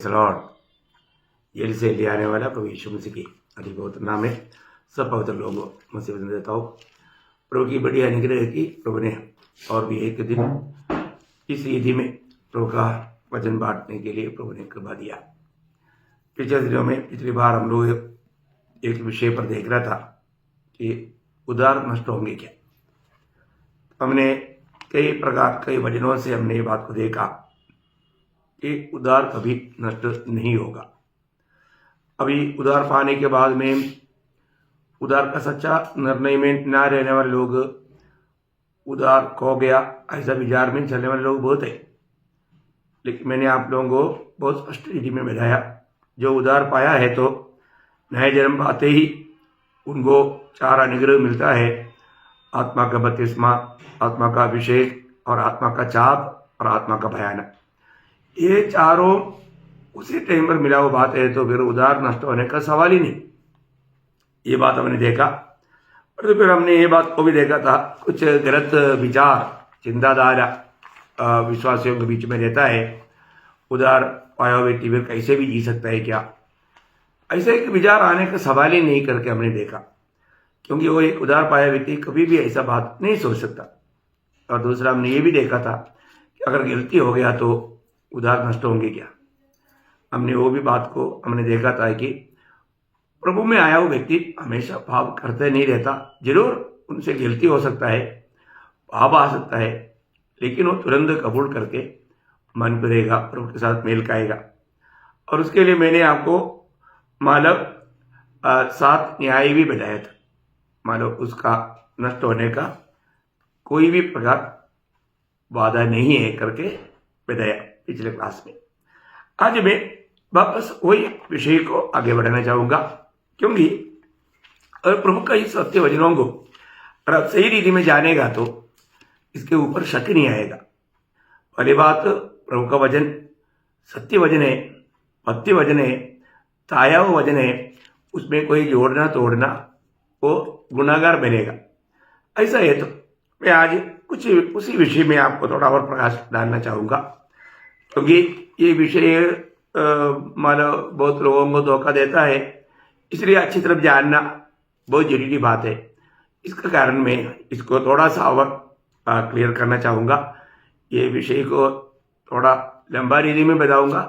Lord, jail से ले आने वाला प्रभु यीशु मसीह की अधिक पवित्र नाम में सब पवित्र लोगों को मसीह वचन देता हूँ। प्रभु की बड़ी अनुग्रह की प्रभु ने और भी एक दिन इस ईदी में प्रभु का वचन बांटने के लिए प्रभु ने कृपा दिया। पिछले दिनों में पिछली बार हम लोग एक विषय पर देख रहा था कि उधार नष्ट होंगे क्या। हमने कई वचनों से हमने ये बात को देखा कि उधार कभी नष्ट नहीं होगा। अभी उधार पाने के बाद में उधार का सच्चा निर्णय में ना रहने वाले लोग, उधार खो गया ऐसा विचार में चलने वाले लोग बहुत है। लेकिन मैंने आप लोगों को बहुत स्पष्ट रीति में बताया, जो उधार पाया है तो नए जन्म पाते ही उनको 4 अनुग्रह मिलता है। आत्मा का बपतिस्मा, आत्मा का अभिषेक और आत्मा का चाप और आत्मा का भयानक, ये चारों उसी टाइम पर मिला हुआ बात है। तो फिर उधार नष्ट होने का सवाल ही नहीं। ये बात हमने देखा। और तो फिर हमने ये बात को भी देखा था, कुछ गलत विचार चिंताधारा विश्वासियों के बीच में रहता है। उधार पाया हुआ व्यक्ति फिर कैसे भी जी सकता है क्या, ऐसे एक विचार आने का सवाल ही नहीं करके हमने देखा, क्योंकि वो एक उधार पाया व्यक्ति कभी भी ऐसा बात नहीं सोच सकता। और दूसरा हमने ये भी देखा था कि अगर गलती हो गया तो उधार नष्ट होंगे क्या। हमने वो भी बात को हमने देखा था कि प्रभु में आया हुआ व्यक्ति हमेशा पाप करते नहीं रहता। जरूर उनसे गलती हो सकता है, पाप आ सकता है, लेकिन वो तुरंत कबूल करके मन करेगा, प्रभु के साथ मेल खाएगा। और उसके लिए मैंने आपको मानव 7 न्याय भी बताया था। मानव उसका नष्ट होने का कोई भी प्रकार वादा नहीं है करके बताया पिछले क्लास में। आज मैं वापस वही विषय को आगे बढ़ाना चाहूंगा, क्योंकि अगर प्रभु का इस सत्य वचनों को अगर आप सही रीति में जानेगा तो इसके ऊपर शक नहीं आएगा। पहली बात, प्रभु का वचन सत्य वचन है, भक्ति वचन है, ताया हुआ वचन है। उसमें कोई जोड़ना तोड़ना वो गुनाहगार बनेगा। ऐसा है तो मैं आज कुछ उसी विषय में आपको थोड़ा और प्रकाश डालना चाहूंगा, क्योंकि ये विषय मानो बहुत लोगों को धोखा देता है, इसलिए अच्छी तरफ जानना बहुत जरूरी बात है। इसका कारण मैं इसको थोड़ा सा और क्लियर करना चाहूँगा। ये विषय को थोड़ा लंबा रीति में बताऊँगा,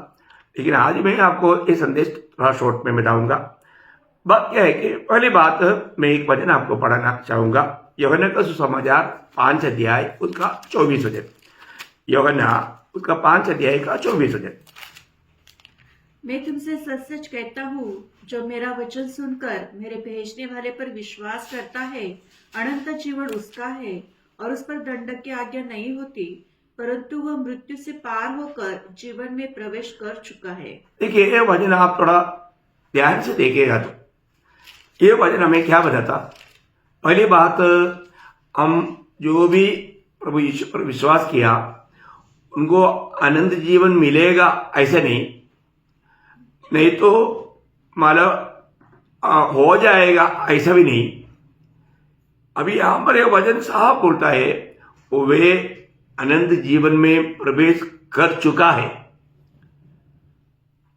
लेकिन आज मैं आपको ये संदेश थोड़ा शॉर्ट में बताऊँगा। बात क्या है कि पहली बात मैं एक वचन आपको पढ़ाना चाहूँगा, यूहन्ना का सुसमाचार 5 अध्याय उसका 24 वचन। यूहन्ना उसका 5 अध्याय का 24 वचन। मैं तुमसे सच सच कहता हूँ, जो मेरा वचन सुनकर मेरे भेजने वाले पर विश्वास करता है, अनंत जीवन उसका है और उस पर दंड की आज्ञा नहीं होती, परंतु वह मृत्यु से पार होकर जीवन में प्रवेश कर चुका है। देखिए, ये वचन आप थोड़ा ध्यान से देखिएगा तो ये वचन हमें क्या बताता। पहली बात, हम जो भी प्रभु यीशु पर विश्वास किया उनको अनंत जीवन मिलेगा ऐसा नहीं तो मतलब हो जाएगा ऐसा भी नहीं। अभी यहां पर यह वचन साफ बोलता है, वे अनंत जीवन में प्रवेश कर चुका है,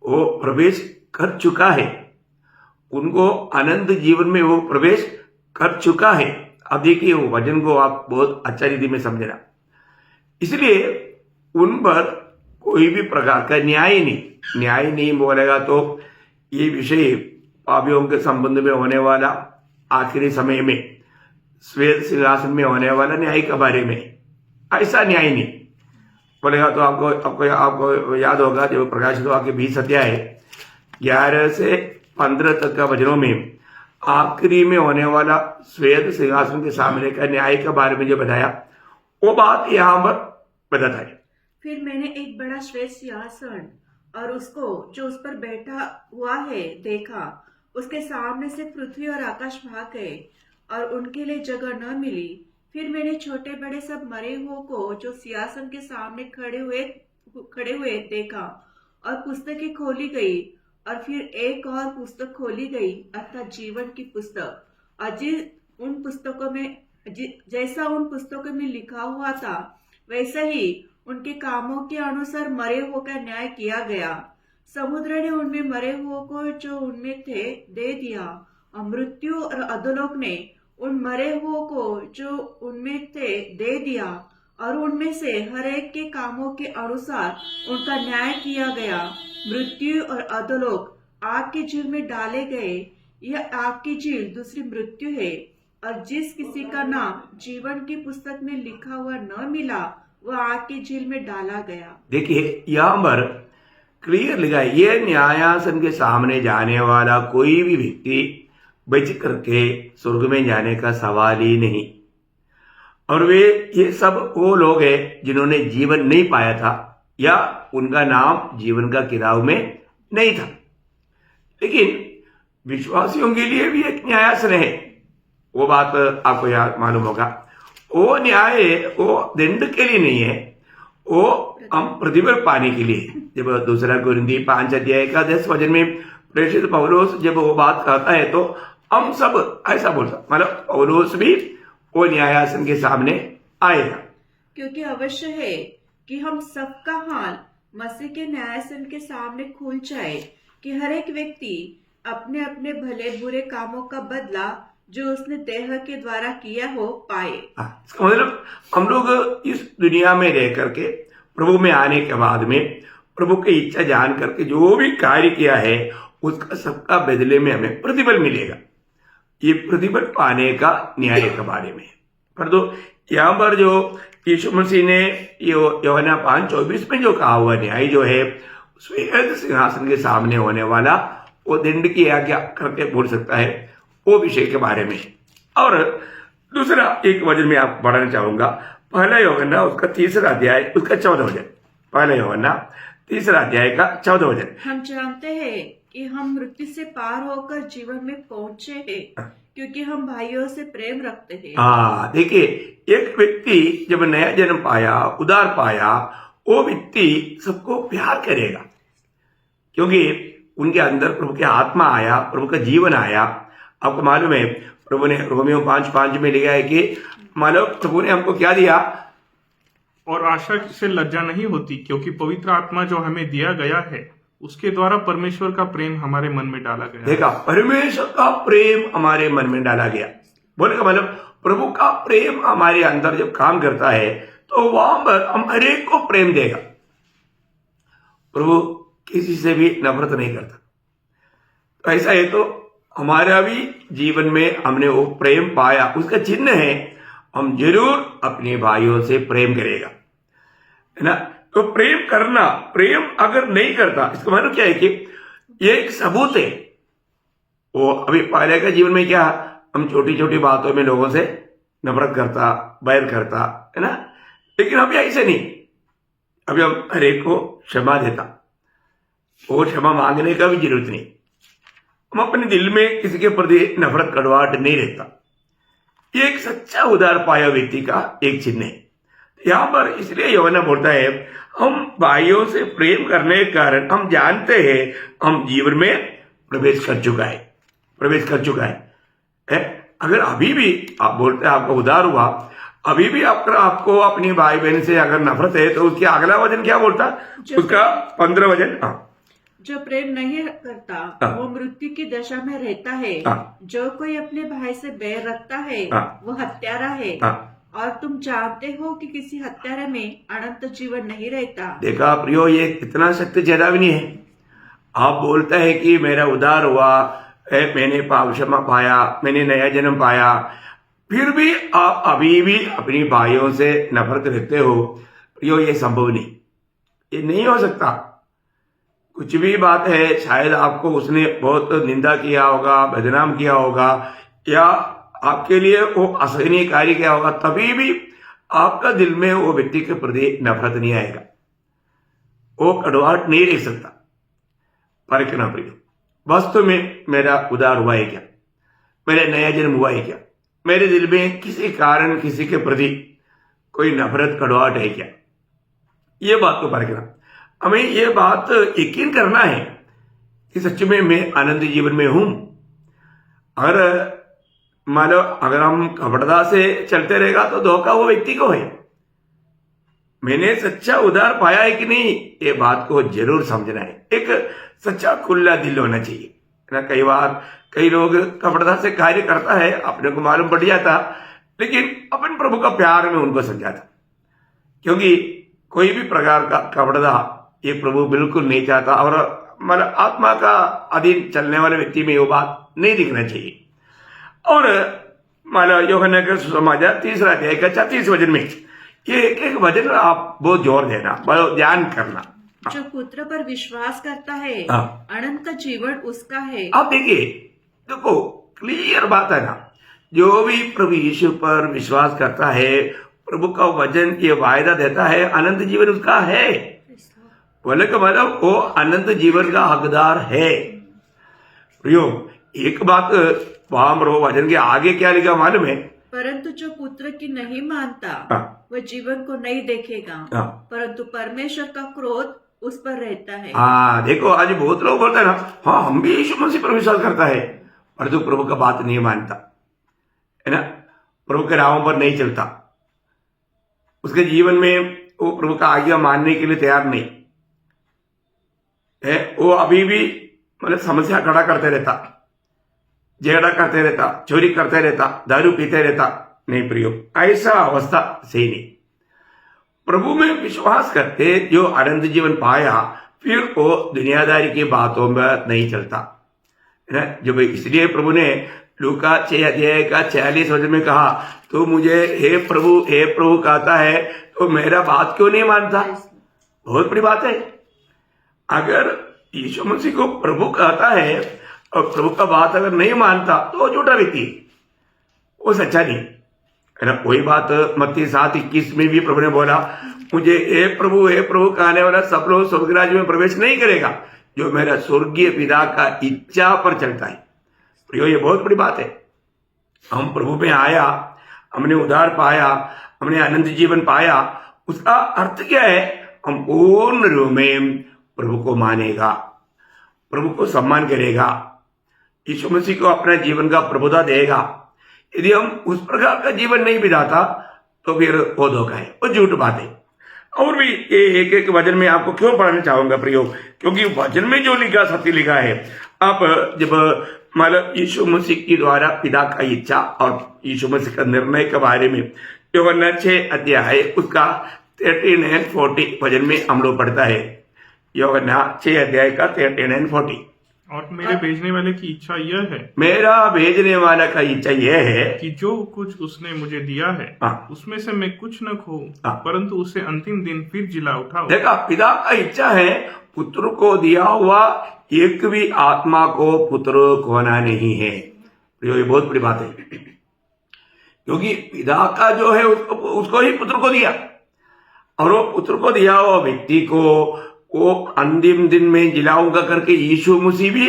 वो प्रवेश कर चुका है, उनको अनंत जीवन में वो प्रवेश कर चुका है। अब देखिए, वो वचन को आप बहुत अच्छा रीति में समझना। इसलिए उन पर कोई भी प्रकार का न्याय नहीं बोलेगा तो ये विषय पापियों के संबंध में होने वाला आखिरी समय में श्वेत सिंहासन में होने वाला न्याय के बारे में ऐसा न्याय नहीं बोलेगा। तो आपको याद होगा, जब प्रकाशित वाक्य 20 अध्याय 11 से 15 तक का वचनों में आखिरी में होने वाला श्वेत सिंहासन के सामने का न्याय के बारे में जो बताया, वो बात यहाँ पर बताता है। फिर मैंने एक बड़ा श्वेत सिंहासन और उसको जो उस पर बैठा हुआ है देखा। उसके सामने से पृथ्वी और आकाश भाग गए और उनके लिए जगह न मिली। फिर मैंने छोटे बड़े सब मरे हुओं को जो सिंहासन के सामने खड़े हुए देखा, और पुस्तकें खोली गई, और फिर एक और पुस्तक खोली गई, अर्थात जीवन की पुस्तक। और जैसा उन पुस्तकों में लिखा हुआ था, वैसा ही उनके कामों के अनुसार मरे हुओं का न्याय किया गया। समुद्र ने उनमें मरे हुओं को जो उनमें थे दे दिया, और मृत्यु और अधोलोक ने उन मरे हुओं को जो उनमें थे दे दिया, और उनमें से हर एक के कामों के अनुसार उनका न्याय किया गया। मृत्यु और अधोलोक आग की झील में डाले गए। यह आग की झील दूसरी मृत्यु है, और जिस किसी का नाम जीवन की पुस्तक में लिखा हुआ न मिला वह आग की झील में डाला गया। देखिए यहाँ पर क्लियर लिखा है, ये न्यायासन के सामने जाने वाला कोई भी व्यक्ति बच करके स्वर्ग में जाने का सवाल ही नहीं। और वे ये सब वो लोग हैं जिन्होंने जीवन नहीं पाया था, या उनका नाम जीवन का किताब में नहीं था। लेकिन विश्वासियों के लिए भी एक न्यायासन है, वो बात आपको याद मालूम होगा। वो न्याय वो दंड के लिए नहीं है, वो हम प्रतिफल पाने के लिए। जब दूसरा कुरिन्थी 5 अध्याय का 10 वचन में प्रेषित पौलुस जब वो बात कहता है तो हम सब ऐसा बोलता, मतलब पौलुस भी वो न्यायासन के सामने आएगा। क्योंकि अवश्य है कि हम सबका हाल मसीह के न्यायासन के सामने खुल जाए, कि हर एक व्यक्ति अपने अपने भले बुरे कामों का बदला जो उसने देह के द्वारा किया हो पाए। इसका मतलब हम लोग इस दुनिया में रह करके प्रभु में आने के बाद में प्रभु की इच्छा जान करके जो भी कार्य किया है उसका सबका बदले में हमें प्रतिफल मिलेगा। ये प्रतिफल पाने का न्याय के बारे में। पर तो यहाँ पर जो यीशु मसीह ने यूहन्ना 5:24 में जो कहा हुआ न्याय जो है स्वर्ग सिंहासन के सामने होने वाला, वो दंड की आज्ञा करके बोल सकता है वो विषय के बारे में। और दूसरा एक वचन में आपको पढ़ना चाहूंगा, पहला यूहन्ना उसका 3 अध्याय उसका 14 वचन। पहला यूहन्ना 3 अध्याय का 14 वचन। हम जानते हैं कि हम मृत्यु से पार होकर जीवन में पहुंचे हैं, क्योंकि हम भाइयों से प्रेम रखते हैं। हाँ, देखिए एक व्यक्ति जब नया जन्म पाया, उद्धार पाया, वो व्यक्ति सबको प्यार करेगा, क्योंकि उनके अंदर प्रभु की आत्मा आया, प्रभु का जीवन आया। आपको मालूम है प्रभु ने रोमियो 5:5 में लिखा है कि मालूम प्रभु ने हमको क्या दिया, और आशा से लज्जा नहीं होती, क्योंकि पवित्र आत्मा जो हमें दिया गया है उसके द्वारा परमेश्वर का प्रेम हमारे मन में डाला गया। देखा, परमेश्वर का प्रेम हमारे मन में डाला गया। बोले का मतलब प्रभु का प्रेम हमारे अंदर जब काम करता है तो वहां पर हम हर एक को प्रेम देगा। प्रभु किसी से भी नफरत नहीं करता। तो ऐसा है तो हमारा भी जीवन में हमने वो प्रेम पाया, उसका चिन्ह है हम जरूर अपने भाइयों से प्रेम करेगा, है ना। तो प्रेम करना, प्रेम अगर नहीं करता इसका मतलब क्या है कि ये एक सबूत है। वो अभी पहले का जीवन में क्या, हम छोटी छोटी बातों में लोगों से नफरत करता, बैर करता, है ना। लेकिन अभी ऐसे नहीं, अभी हम हर एक को क्षमा देता, वो क्षमा मांगने का भी जरूरत नहीं। हम अपने दिल में किसी के प्रति नफरत कड़वाहट नहीं रहता। ये एक सच्चा उदार पाया व्यक्ति का एक चिन्ह है। यहाँ पर इसलिए यूहन्ना बोलता है हम भाइयों से प्रेम करने के कारण हम जानते हैं हम जीवन में प्रवेश कर चुका है। अगर अभी भी आप बोलते हैं आपका उदार हुआ, अभी भी आपको अपनी भाई बहन से अगर नफरत है तो उसके अगला वचन क्या बोलता, उसका 15 वचन, जो प्रेम नहीं करता वो मृत्यु की दशा में रहता है। जो कोई अपने भाई से बैर रखता है वो हत्यारा है, और तुम जानते हो कि किसी हत्यारे में अनंत जीवन नहीं रहता। देखा प्रियो, ये इतना सत्य चेतावनी है। आप बोलता है कि मेरा उद्धार हुआ, मैंने पाप क्षमा पाया, मैंने नया जन्म पाया, फिर भी आप अभी भी अपनी भाइयों से नफरत रखते हो। प्रियो, ये संभव नहीं, ये नहीं हो सकता। कुछ भी बात है, शायद आपको उसने बहुत निंदा किया होगा, बदनाम किया होगा, या आपके लिए वो असहनीय कार्य किया होगा, तभी भी आपका दिल में वो व्यक्ति के प्रति नफरत नहीं आएगा, वो कड़वाहट नहीं रह सकता। परखना प्रिय, वास्तव में मेरा उद्धार हुआ है क्या, मेरा नया जन्म हुआ है क्या, मेरे दिल में किसी कारण किसी के प्रति कोई नफरत कड़वाहट है क्या, ये बात को परखना। हमें ये बात यकीन करना है कि सच में मैं आनंद जीवन में हूं। अगर मान लो अगर हम कपटता से चलते रहेगा तो धोखा वो व्यक्ति को है। मैंने सच्चा उद्धार पाया है कि नहीं, ये बात को जरूर समझना है। एक सच्चा खुला दिल होना चाहिए ना। कई बार कई लोग कपड़ता से कार्य करता है, अपने को मालूम पड़ जाता, लेकिन अपन प्रभु का प्यार में उनको समझाता, क्योंकि कोई भी प्रकार का कपड़ता ये प्रभु बिल्कुल नहीं चाहता। और मतलब आत्मा का अधीन चलने वाले व्यक्ति में वो बात नहीं दिखना चाहिए। और मतलब यूहन्ना का सुसमाचार 3 अध्याय का 34 वचन में ये एक वचन आप बहुत जोर देना, बहुत ध्यान करना। जो पुत्र पर विश्वास करता है हाँ। अनंत का जीवन उसका है। आप देखिए, देखो क्लियर बात है ना, जो भी प्रभु यीशु पर विश्वास करता है, प्रभु का वचन ये वायदा देता है, अनंत जीवन उसका है। बोले का मतलब वो अनंत जीवन का हकदार है। प्रियो, एक बात वहां वचन के आगे क्या लिखा मालूम है? परंतु जो पुत्र की नहीं मानता हाँ। वह जीवन को नहीं देखेगा, हाँ। परंतु परमेश्वर का क्रोध उस पर रहता है। हाँ, देखो आज बहुत लोग बोलते हैं ना, हाँ हम भी यीशु मसीह पर विश्वास करता है, परंतु प्रभु का बात नहीं मानता है ना, प्रभु के राहों पर नहीं चलता, उसके जीवन में वो प्रभु का आज्ञा मानने के लिए तैयार नहीं है। वो अभी भी मतलब समस्या खड़ा करते रहता, झगड़ा करते रहता, चोरी करते रहता, दारू पीते रहता। नहीं प्रियो, ऐसा अवस्था सही नहीं। प्रभु में विश्वास करते जो अनंत जीवन पाया, फिर वो दुनियादारी की बातों में नहीं चलता है ना। जब इसलिए प्रभु ने लूका 6 अध्याय का 46 वचन में कहा, तो मुझे हे प्रभु कहता है, तो मेरा बात क्यों नहीं मानता? बहुत बड़ी बात है। अगर यीशु मसीह को प्रभु कहता है और प्रभु का बात अगर नहीं मानता, तो वो झूठा व्यक्ति, वो सच्चा नहीं है ना। वही बात मत्ती 7:21 में भी प्रभु ने बोला, मुझे हे प्रभु कहने वाला सब लोग स्वर्ग राज्य में प्रवेश नहीं करेगा, जो मेरा स्वर्गीय पिता का इच्छा पर चलता है। प्रियो, ये बहुत बड़ी बात है। हम प्रभु में आया, हमने उद्धार पाया, हमने अनंत जीवन पाया, उसका अर्थ क्या है? हम पूर्ण रूप में प्रभु को मानेगा, प्रभु को सम्मान करेगा, यीशु मसीह को अपने जीवन का प्रभुता देगा। यदि हम उस प्रकार का जीवन नहीं बिताता, तो फिर वो धोखा है, वो झूठ बात है। और भी ये एक वचन में आपको क्यों पढ़ना चाहूंगा प्रियो, क्योंकि वचन में जो लिखा सत्य लिखा है। आप जब मतलब यीशु मसीह के द्वारा पिता का इच्छा और यीशु मसीह का निर्णय के बारे में यूहन्ना 6 अध्याय उसका 13 और 40 वचन में हम लोग पढ़ता है। यूहन्ना 6 अध्याय का 13 और 40। और मेरे भेजने वाले की इच्छा यह है, मेरा भेजने वाला का इच्छा यह है कि जो कुछ उसने मुझे दिया है, हाँ। उसमें से मैं कुछ न खो, हाँ। परंतु उसे अंतिम दिन फिर जिला उठाओ। देखा, पिता का इच्छा है पुत्र को दिया हुआ एक भी आत्मा को पुत्र खोना नहीं है। ये बहुत बड़ी बात है, क्योंकि पिता का जो है उसको ही पुत्र को दिया, और वो पुत्र को दिया हुआ व्यक्ति को वो अंतिम दिन में जिलाऊंगा करके यीशु मसीह भी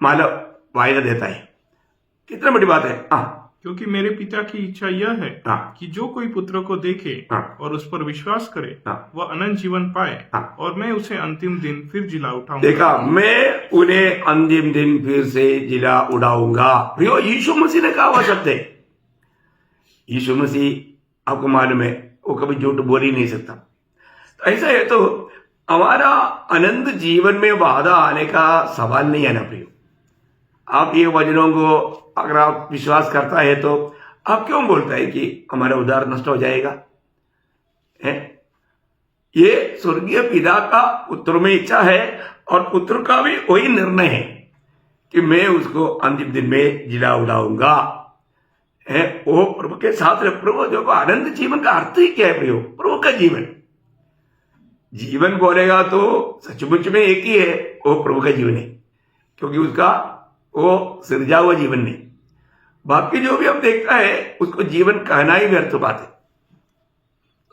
मतलब वायदा देता है। कितना बड़ी बात है। हाँ, क्योंकि मेरे पिता की इच्छा यह है हाँ। कि जो कोई पुत्र को देखे हाँ। और उस पर विश्वास करे, हाँ। वह अनंत जीवन पाए, हाँ। और मैं उसे अंतिम दिन फिर जिला उठाऊंगा। देखा, मैं उन्हें अंतिम दिन फिर से जिला उड़ाऊंगा। प्रियो, यीशु मसीह ने कहा हुआ शब्द है। यीशु मसीह आपको मालूम है वो कभी झूठ बोल ही नहीं सकता। तो ऐसा है, तो हमारा अनंत जीवन में वादा आने का सवाल नहीं है ना प्रियो। आप ये वचनों को अगर आप विश्वास करता है, तो आप क्यों बोलता है कि हमारा उद्धार नष्ट हो जाएगा? है ये स्वर्गीय पिता का पुत्र में इच्छा है, और पुत्र का भी वही निर्णय है कि मैं उसको अंतिम दिन में जिला उड़ाऊंगा। वो प्रभु के साथ प्रभु जो अनंत जीवन का अर्थ ही क्या है प्रियो? प्रभु का जीवन बोलेगा तो सचमुच में एक ही है, वो प्रभु का जीवन है, क्योंकि उसका वो सृजा हुआ जीवन नहीं। बाकी जो भी हम देखता है उसको जीवन कहना ही व्यर्थ बात है।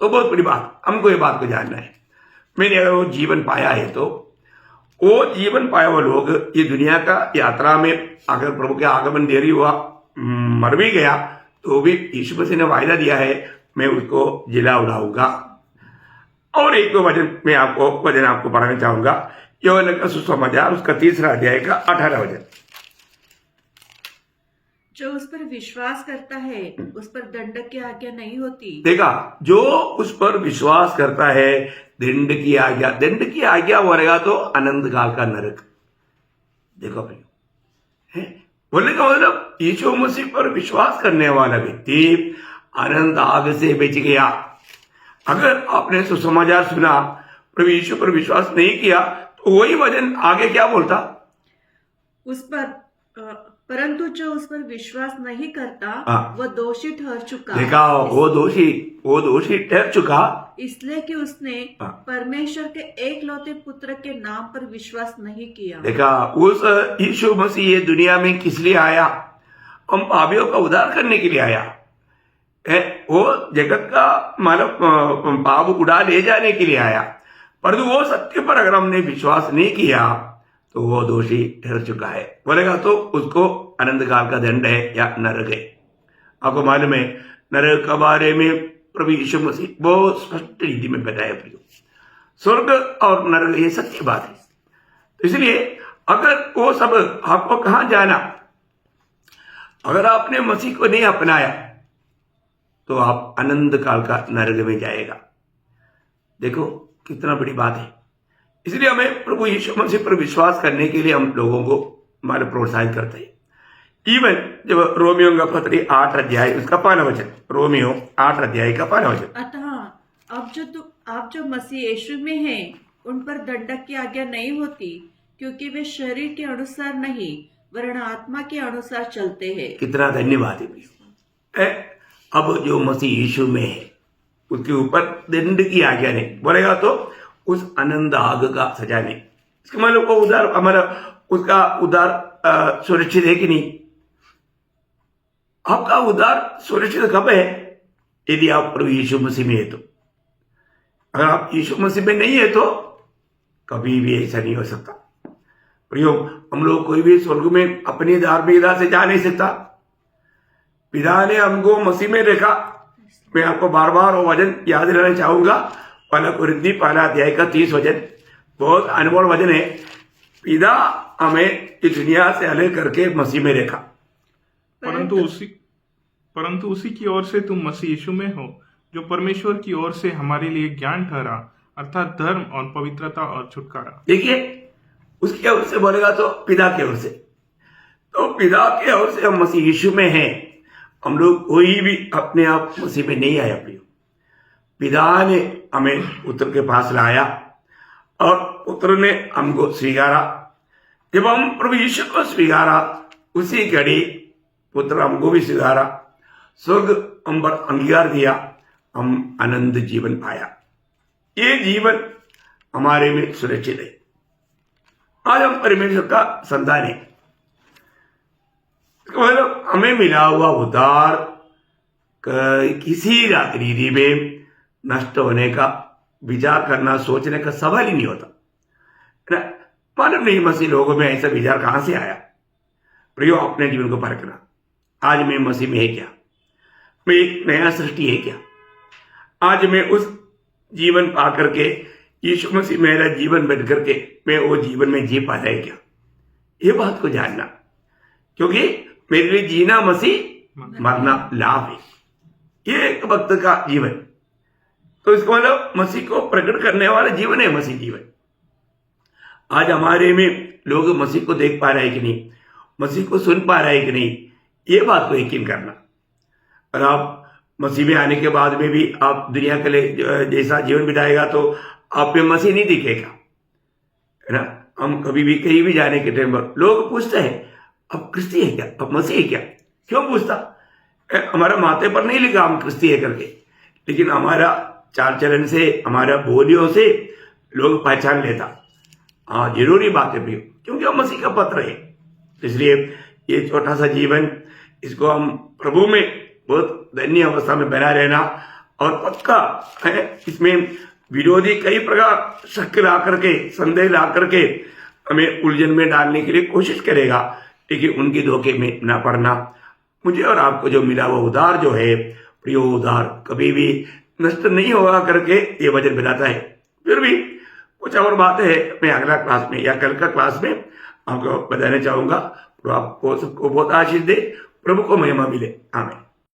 तो बहुत बड़ी बात, हमको ये बात को जानना है। मैंने अगर वो जीवन पाया है, तो वो जीवन पाया हुआ लोग ये दुनिया का यात्रा में अगर प्रभु के आगमन देरी हुआ, मर भी गया, तो भी यीशु मसीह ने वायदा दिया है मैं उसको जिला उड़ाऊंगा। और एक वचन आपको पढ़ाना चाहूंगा, यूहन्ना का सुसमाचार उसका 3 अध्याय का 18 वचन। जो उस पर विश्वास करता है उस पर दंड की आज्ञा नहीं होती। देखा, जो उस पर विश्वास करता है दंड की आज्ञा बोलेगा तो अनंत काल का नरक। देखो भाई, बोलने का मतलब यीशु मसीह पर विश्वास करने वाला व्यक्ति अनंत आग से बच गया। अगर आपने सुसमाचार सुना, प्रभु यीशु पर विश्वास नहीं किया, तो वही वचन आगे क्या बोलता? उस पर परंतु जो उस पर विश्वास नहीं करता वह दोषी ठहर चुका। देखा, वो दोषी ठहर चुका, इसलिए कि उसने परमेश्वर के एकलौते पुत्र के नाम पर विश्वास नहीं किया। देखा, उस यीशु मसीह ये दुनिया में किस लिए आया? हम पापियों का उद्धार करने के लिए आया है। वो जगत का मतलब पाप उड़ा ले जाने के लिए आया। परंतु वो सत्य पर अगर हमने विश्वास नहीं किया तो वो दोषी ठहर चुका है। बोलेगा तो उसको अनंत काल का दंड है या नरक है। आपको मालूम है, नरक के बारे में प्रभु यीशु मसीह बहुत स्पष्ट रीति में बताया। प्रियो, स्वर्ग और नरक ये सच्ची बात है। तो इसलिए अगर वो सब आपको कहां जाना, अगर आपने मसीह को नहीं अपनाया तो आप अनंत काल का नरक में जाएगा। देखो कितना बड़ी बात है। इसलिए हमें प्रभु यीशु मसीह पर विश्वास करने के लिए हम लोगों को हमारे प्रोत्साहित करते हैं। इवन जब रोमियो का पत्री 8 अध्याय उसका 5वां वचन, रोमियो 8 अध्याय का 5वां वचन, अतः आप जो मसीह यीशु में हैं उन पर दंडक की आज्ञा नहीं होती, क्योंकि वे शरीर के अनुसार नहीं वरन आत्मा के अनुसार चलते हैं। कितना धन्यवाद है। अब जो मसीह यीशु में है उसके ऊपर दंड की आज्ञा नहीं, बोलेगा तो उस अनंत आग का सजा नहीं। इसके मतलब को उधार हमारा उसका उधार सुरक्षित है कि नहीं? आपका उधार सुरक्षित कब है? यदि आप प्रभु यीशु मसीह में है तो। अगर आप यीशु मसीह में नहीं है तो कभी भी ऐसा नहीं हो सकता। प्रियो, हम लोग कोई भी स्वर्ग में अपनी धार्मिकता से जा नहीं सकता। पिता ने हमको मसीह में रखा। मैं आपको बार बार वो वचन याद दिलाना चाहूंगा, 1 कुरिन्थी 1 अध्याय का 30 वचन, बहुत अनमोल वचन है। पिता हमें इस दुनिया से अलग करके मसीह में रखा, परंतु उसी की ओर से तुम मसीह यीशु में हो, जो परमेश्वर की ओर से हमारे लिए ज्ञान ठहरा, अर्थात धर्म और पवित्रता और छुटकारा। देखिए, उसकी ओर से बोलेगा तो पिता की ओर से। तो पिता की ओर से हम मसीह यीशु में हैं। हम लोग कोई भी अपने आप मसीह में नहीं आया। प्रियो, पिता ने हमें पुत्र के पास लाया और पुत्र ने हमको स्वीकारा। जब हम प्रभु यीशु को स्वीकारा, उसी घड़ी पुत्र हमको भी स्वीकारा, स्वर्ग हम पर अंगीकार दिया, हम अनंत जीवन पाया। ये जीवन हमारे में सुरक्षित है। आज हम परमेश्वर का संतान है। मतलब हमें मिला हुआ उद्धार किसी रीति में नष्ट होने का विचार करना, सोचने का सवाल ही नहीं होता। मालूम नहीं मसीह लोगों में ऐसा विचार कहां से आया। प्रियो, अपने जीवन को परखना। आज मैं मसीह में है क्या? मैं एक नया सृष्टि है क्या? आज मैं उस जीवन पा करके, यीशु मसीह मेरा जीवन बन करके मैं वो जीवन में जी पा रहा है क्या? ये बात को जानना, क्योंकि मेरे लिए जीना मसीह, मरना लाभ है। ये एक भक्त का जीवन, तो इसको मतलब मसीह को प्रकट करने वाला जीवन है मसीह जीवन। आज हमारे में लोग मसीह को देख पा रहे हैं कि नहीं, मसीह को सुन पा रहे हैं कि नहीं, ये बात को यकीन करना। और आप मसीह में आने के बाद में भी आप दुनिया के लिए जैसा जीवन बिताएगा तो आप में मसीह नहीं दिखेगा, है ना। हम कभी भी कहीं भी जाने के टाइम पर लोग पूछते हैं, अब क्रिस्ती है क्या, अब मसीह है क्या? क्यों पूछता? हमारा माथे पर नहीं लिखा हम क्रिस्ती है करके, लेकिन हमारा चाल चलन से, हमारा बोलियों से लोग पहचान लेता। हाँ, जरूरी बात है प्रियो, क्योंकि हम मसीह का पत्र है। इसलिए ये छोटा सा जीवन, इसको हम प्रभु में बहुत धन्य अवस्था में बना रहना, और पक्का है इसमें विरोधी कई प्रकार शक ला करके, संदेह ला करके हमें उलझन में डालने के लिए कोशिश करेगा, लेकिन उनके धोखे में ना पड़ना। मुझे और आपको जो मिला वो उधार जो है प्रियो, उधार कभी भी नष्ट नहीं होगा करके ये वचन बताता है। फिर भी कुछ और बातें है, मैं अगला क्लास में या कल का क्लास में आपको बताना चाहूंगा। तो आपको सबको बहुत आशीष दे। प्रभु को महिमा मिले। आमीन।